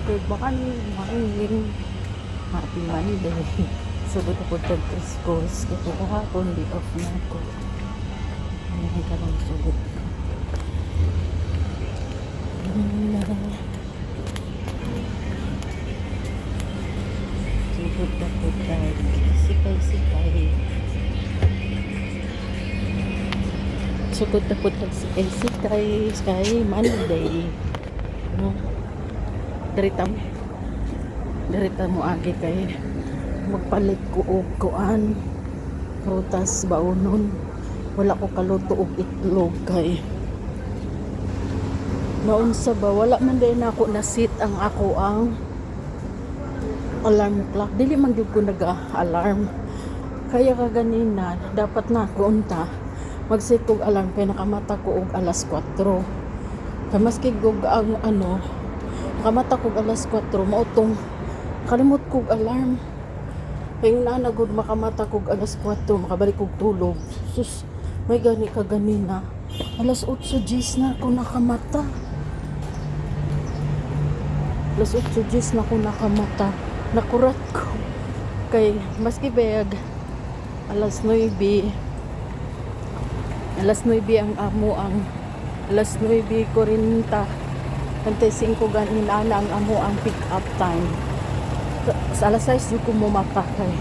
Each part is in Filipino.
Good morning. Happy Monday. Sugod ako sa schools. Kasi kahapon, di off na ako. Ano ka lang sugod ko. Sugod ako tayo. Sikay-sikay. Sugod ako tayo. Sikay-sikay. Sky Monday. No? Darita mo agi kay magpalit ko og kuan prutas baonon. Wala ko kaluto og itlog kay naunsa ba wala man din ako na set ang ako ang alarm clock. Dili man gyud ko naga-alarm. Kaya kaganina dapat na ako unta mag-set og alarm kay nakamata ko og alas 4. Kay maski gug ang nakamata ko alas 4 mautong kalimot kog alarm. Kaya nanagod makamata kog alas 4 makabalik kog tulog. Sus, may gani ka ganina. Alas 8:10 na ako nakamata. Alas 8:10 na ako nakamata. Nakurat ko. Kay maski bag alas 9 ang amo ang alas 9:40 antay 5 ganin ana ang amo ang pick up time. Sa alas 6 ko mumakakay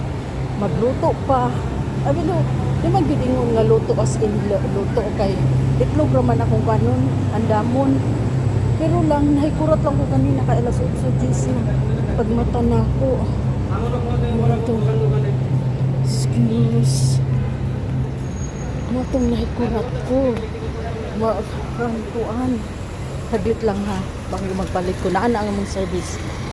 magluto pa abi no di man gid ingon nga luto as in luto kay itlog raman akong kanon andamon pero lang nahikurat lang ko kanina kay alas 8:10 na pagmata na ako excuse matong nahikurat ko magkantuan saglit lang ha bang magpalit ko na ang among service